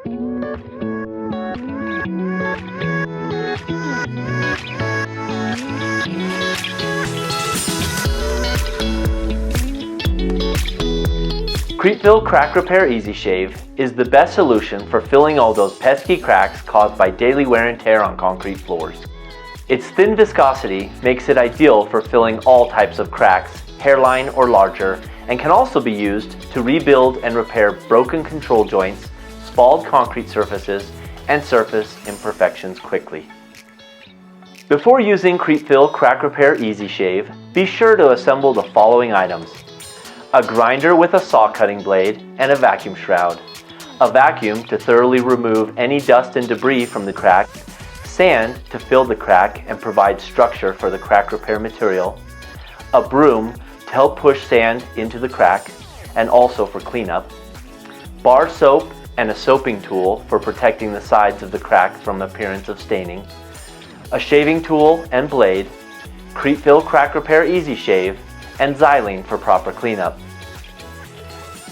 Cretefill Crack Repair Easy Shave is the best solution for filling all those pesky cracks caused by daily wear and tear on concrete floors. Its thin viscosity makes it ideal for filling all types of cracks, hairline or larger, and can also be used to rebuild and repair broken control joints, spalled concrete surfaces, and surface imperfections quickly. Before using Cretefill Crack Repair Easy Shave, be sure to assemble the following items: a grinder with a saw cutting blade and a vacuum shroud, a vacuum to thoroughly remove any dust and debris from the crack, sand to fill the crack and provide structure for the crack repair material, a broom to help push sand into the crack and also for cleanup, bar soap and a soaping tool for protecting the sides of the crack from appearance of staining, a shaving tool and blade, Cretefill Crack Repair Easy Shave, and xylene for proper cleanup.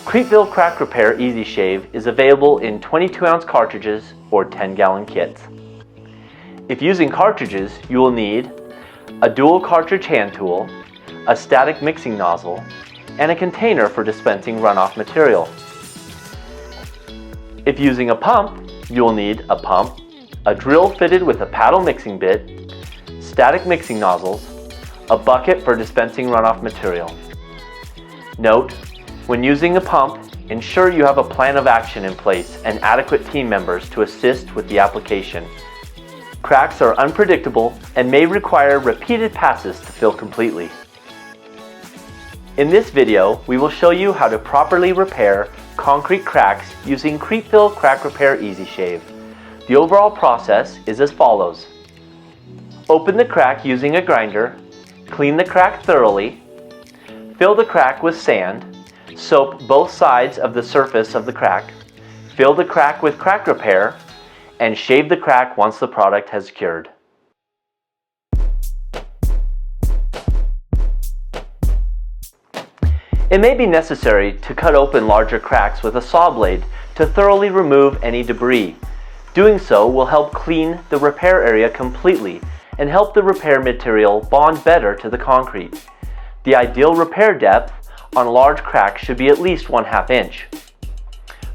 Cretefill Crack Repair Easy Shave is available in 22-ounce cartridges or 10-gallon kits. If using cartridges, you will need a dual cartridge hand tool, a static mixing nozzle, and a container for dispensing runoff material. If using a pump, you will need a pump, a drill fitted with a paddle mixing bit, static mixing nozzles, a bucket for dispensing runoff material. Note, when using a pump, ensure you have a plan of action in place and adequate team members to assist with the application. Cracks are unpredictable and may require repeated passes to fill completely. In this video, we will show you how to properly repair concrete cracks using Cretefill Crack Repair Easy Shave. The overall process is as follows. Open the crack using a grinder, clean the crack thoroughly, fill the crack with sand, soap both sides of the surface of the crack, fill the crack with crack repair, and shave the crack once the product has cured. It may be necessary to cut open larger cracks with a saw blade to thoroughly remove any debris. Doing so will help clean the repair area completely and help the repair material bond better to the concrete. The ideal repair depth on large cracks should be at least 1/2 inch.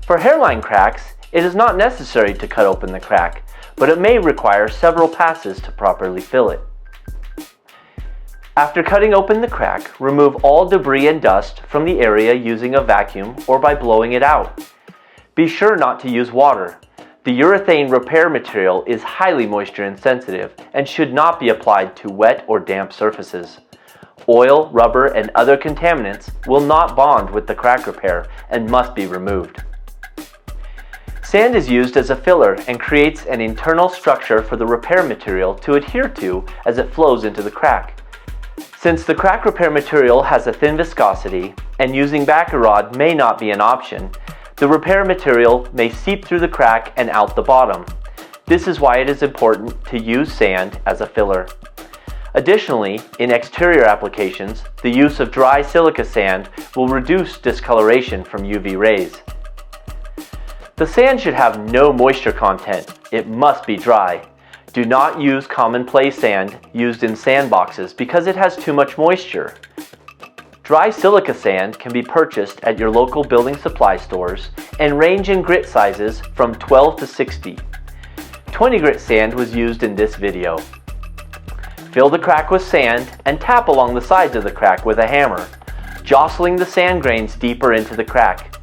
For hairline cracks, it is not necessary to cut open the crack, but it may require several passes to properly fill it. After cutting open the crack, remove all debris and dust from the area using a vacuum or by blowing it out. Be sure not to use water. The urethane repair material is highly moisture insensitive and should not be applied to wet or damp surfaces. Oil, rubber, and other contaminants will not bond with the crack repair and must be removed. Sand is used as a filler and creates an internal structure for the repair material to adhere to as it flows into the crack. Since the crack repair material has a thin viscosity and using Baccarod may not be an option, the repair material may seep through the crack and out the bottom. This is why it is important to use sand as a filler. Additionally, in exterior applications, the use of dry silica sand will reduce discoloration from UV rays. The sand should have no moisture content. It must be dry. Do not use commonplace sand used in sandboxes because it has too much moisture. Dry silica sand can be purchased at your local building supply stores and range in grit sizes from 12 to 60. 20 grit sand was used in this video. Fill the crack with sand and tap along the sides of the crack with a hammer, jostling the sand grains deeper into the crack.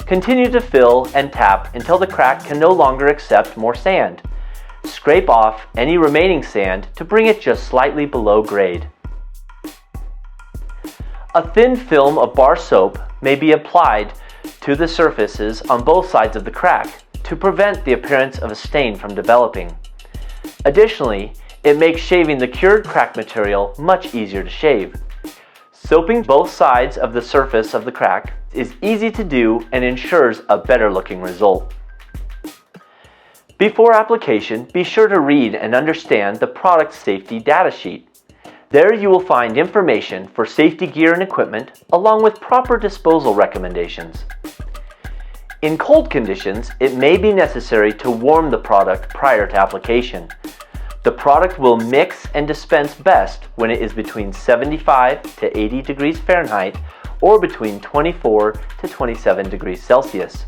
Continue to fill and tap until the crack can no longer accept more sand. Scrape off any remaining sand to bring it just slightly below grade. A thin film of bar soap may be applied to the surfaces on both sides of the crack to prevent the appearance of a stain from developing. Additionally, it makes shaving the cured crack material much easier to shave. Soaping both sides of the surface of the crack is easy to do and ensures a better looking result. Before application, be sure to read and understand the product safety data sheet. There you will find information for safety gear and equipment, along with proper disposal recommendations. In cold conditions, it may be necessary to warm the product prior to application. The product will mix and dispense best when it is between 75 to 80 degrees Fahrenheit or between 24 to 27 degrees Celsius.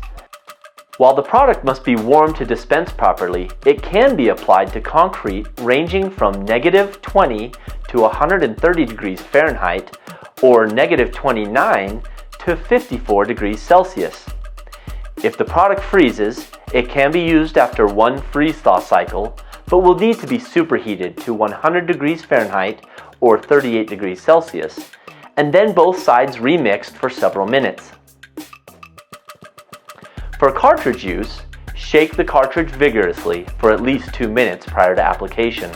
While the product must be warm to dispense properly, it can be applied to concrete ranging from -20 to 130 degrees Fahrenheit or -29 to 54 degrees Celsius. If the product freezes, it can be used after one freeze-thaw cycle, but will need to be superheated to 100 degrees Fahrenheit or 38 degrees Celsius, and then both sides remixed for several minutes. For cartridge use, shake the cartridge vigorously for at least 2 minutes prior to application.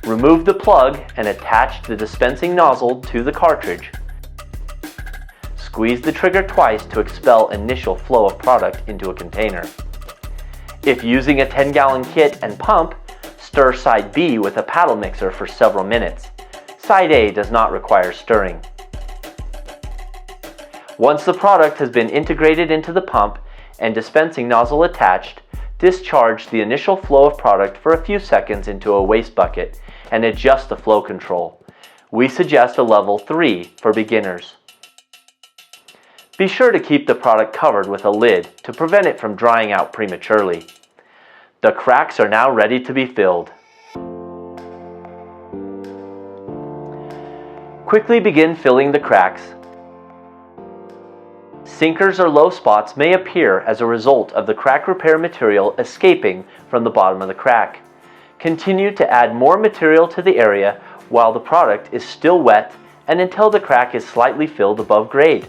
Remove the plug and attach the dispensing nozzle to the cartridge. Squeeze the trigger twice to expel initial flow of product into a container. If using a 10-gallon kit and pump, stir side B with a paddle mixer for several minutes. Side A does not require stirring. Once the product has been integrated into the pump and dispensing nozzle attached, discharge the initial flow of product for a few seconds into a waste bucket and adjust the flow control. We suggest a level 3 for beginners. Be sure to keep the product covered with a lid to prevent it from drying out prematurely. The cracks are now ready to be filled. Quickly begin filling the cracks. Sinkers or low spots may appear as a result of the crack repair material escaping from the bottom of the crack. Continue to add more material to the area while the product is still wet and until the crack is slightly filled above grade.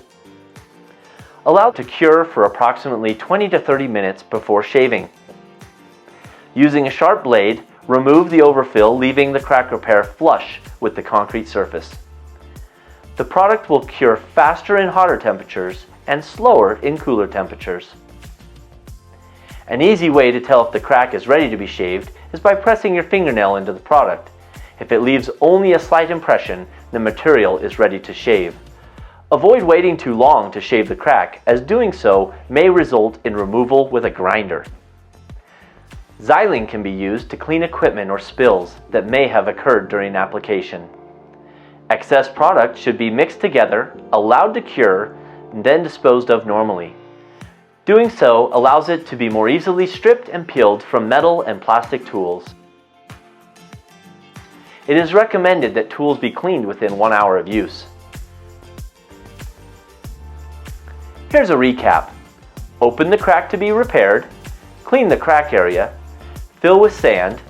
Allow it to cure for approximately 20 to 30 minutes before shaving. Using a sharp blade, remove the overfill, leaving the crack repair flush with the concrete surface. The product will cure faster in hotter temperatures and slower in cooler temperatures. An easy way to tell if the crack is ready to be shaved is by pressing your fingernail into the product. If it leaves only a slight impression, the material is ready to shave. Avoid waiting too long to shave the crack, as doing so may result in removal with a grinder. Xylene can be used to clean equipment or spills that may have occurred during application. Excess product should be mixed together, allowed to cure, and then disposed of normally. Doing so allows it to be more easily stripped and peeled from metal and plastic tools. It is recommended that tools be cleaned within 1 hour of use. Here's a recap. Open the crack to be repaired, clean the crack area, fill with sand,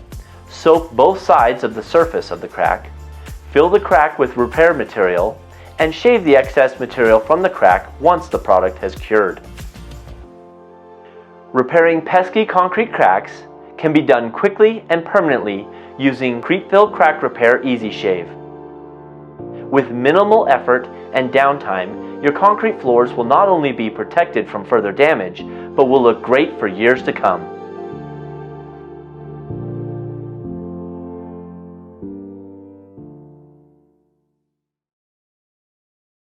soak both sides of the surface of the crack, fill the crack with repair material, and shave the excess material from the crack once the product has cured. Repairing pesky concrete cracks can be done quickly and permanently using Crete-Fill Crack Repair Easy Shave. With minimal effort and downtime, your concrete floors will not only be protected from further damage, but will look great for years to come.